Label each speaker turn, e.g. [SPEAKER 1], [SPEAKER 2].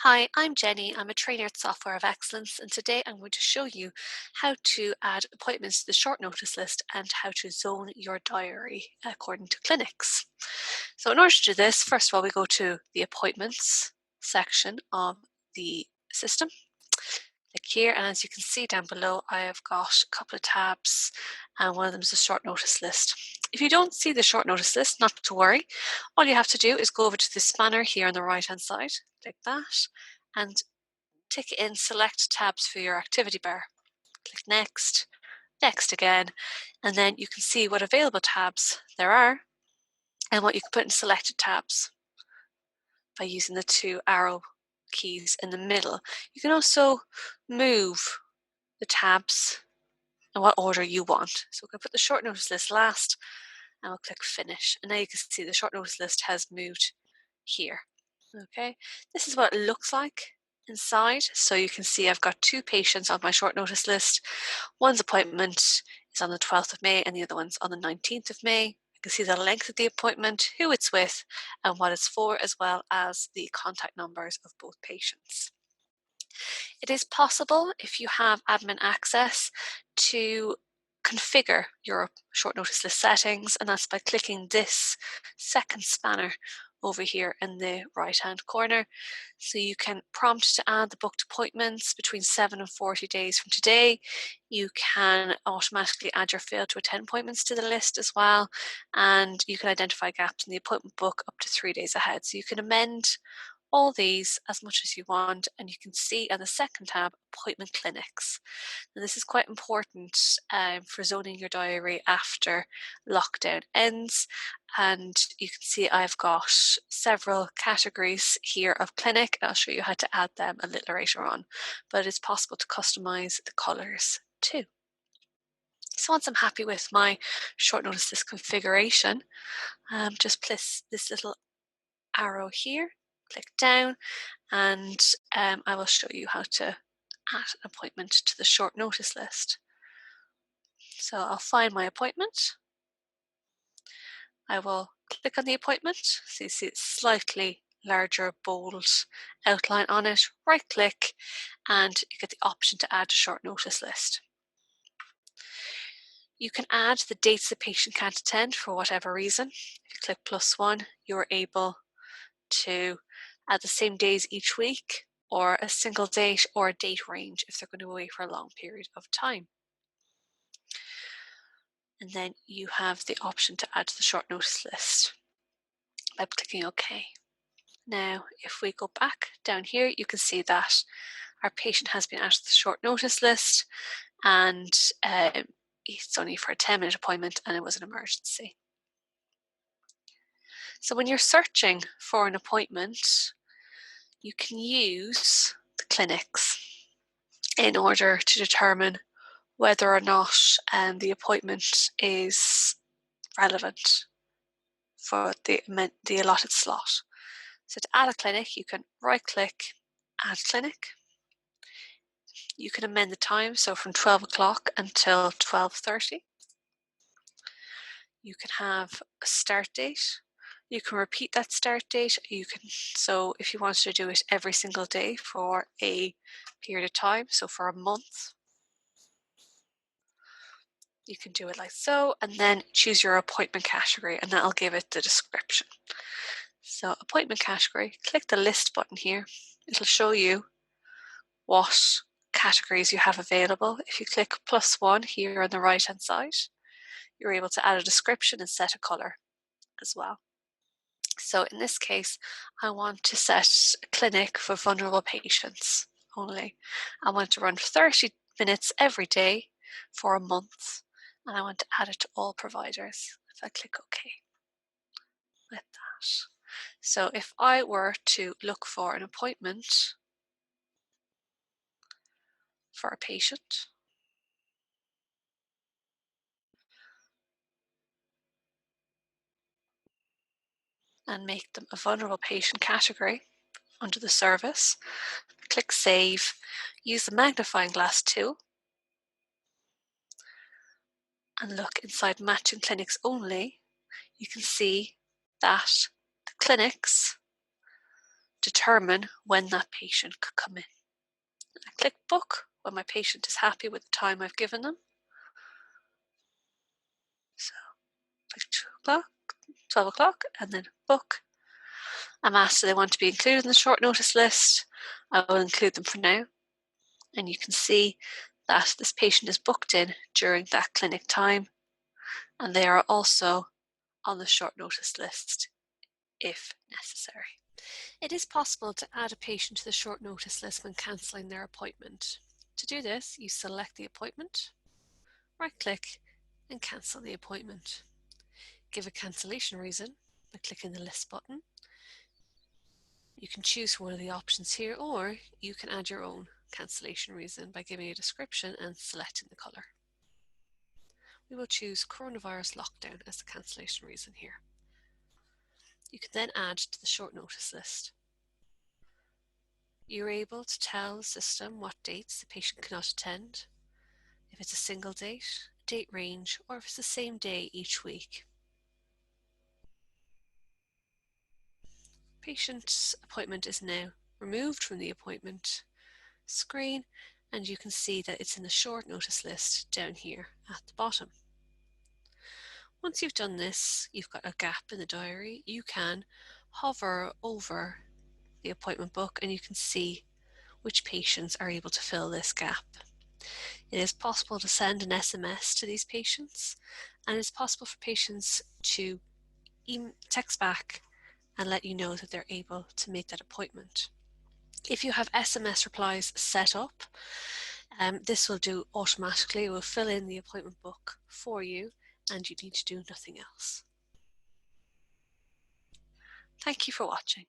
[SPEAKER 1] Hi, I'm Jenny. I'm a trainer at Software of Excellence, and today I'm going to show you how to add appointments to the short notice list and how to zone your diary according to clinics. So, in order to do this, first of all, we go to the appointments section of the system. Click here, and as you can see down below, I have got a couple of tabs, and one of them is the short notice list. If you don't see the short notice list, not to worry. All you have to do is go over to the spanner here on the right hand side, click that, and tick in select tabs for your activity bar. Click next, next again, and then you can see what available tabs there are and what you can put in selected tabs by using the two arrow keys in the middle. You can also move the tabs in what order you want. So we're going to put the short notice list last and we'll click finish. And now you can see the short notice list has moved here. Okay, this is what it looks like inside. So you can see I've got two patients on my short notice list. One's appointment is on the 12th of May and the other one's on the 19th of May. I can see the length of the appointment, who it's with, and what it's for, as well as the contact numbers of both patients. It is possible, if you have admin access, to configure your short notice list settings, and that's by clicking this second spanner over here in the right hand corner. So you can prompt to add the booked appointments between 7 and 40 days from today. You can automatically add your failed to attend appointments to the list as well, and you can identify gaps in the appointment book up to 3 days ahead. So you can amend all these as much as you want, and you can see on the second tab appointment clinics. Now, this is quite important for zoning your diary after lockdown ends, and you can see I've got several categories here of clinic. I'll show you how to add them a little later on, but it's possible to customize the colors too. So once I'm happy with my short notice list configuration, just place this little arrow here, click down, and I will show you how to add an appointment to the short notice list. So I'll find my appointment. I will click on the appointment. So you see it's slightly larger, bold outline on it. Right click, and you get the option to add a short notice list. You can add the dates the patient can't attend for whatever reason. If you click +1, you're able to add the same days each week, or a single date, or a date range if they're going to be away for a long period of time. And then you have the option to add to the short notice list by clicking OK. Now, if we go back down here, you can see that our patient has been added to the short notice list, and it's only for a 10-minute appointment and it was an emergency. So when you're searching for an appointment, you can use the clinics in order to determine whether or not the appointment is relevant for the allotted slot. So to add a clinic, you can right click, add clinic. You can amend the time, so from 12 o'clock until 12:30. You can have a start date. You can repeat that start date. So if you wanted to do it every single day for a period of time, so for a month, you can do it like so, and then choose your appointment category, and that'll give it the description. So appointment category, click the list button here. It'll show you what categories you have available. If you click +1 here on the right hand side, you're able to add a description and set a color as well. So in this case, I want to set a clinic for vulnerable patients only. I want to run 30 minutes every day for a month, and I want to add it to all providers. If I click OK like that. So if I were to look for an appointment for a patient, and make them a vulnerable patient category under the service, click Save, use the magnifying glass tool, and look inside Matching Clinics Only, you can see that the clinics determine when that patient could come in. I click book when my patient is happy with the time I've given them. So like 2 o'clock, 12 o'clock, and then book. I'm asked do they want to be included in the short notice list. I will include them for now. And you can see that this patient is booked in during that clinic time, and they are also on the short notice list if necessary. It is possible to add a patient to the short notice list when cancelling their appointment. To do this, you select the appointment, right-click, and cancel the appointment. Give a cancellation reason by clicking the list button. You can choose one of the options here, or you can add your own cancellation reason by giving a description and selecting the colour. We will choose coronavirus lockdown as the cancellation reason here. You can then add to the short notice list. You're able to tell the system what dates the patient cannot attend, if it's a single date, a date range, or if it's the same day each week. Patient's appointment is now removed from the appointment screen, and you can see that it's in the short notice list down here at the bottom. Once you've done this, you've got a gap in the diary, you can hover over the appointment book and you can see which patients are able to fill this gap. It is possible to send an SMS to these patients, and it's possible for patients to text back and let you know that they're able to make that appointment. If you have SMS replies set up, this will do automatically. It will fill in the appointment book for you and you need to do nothing else. Thank you for watching.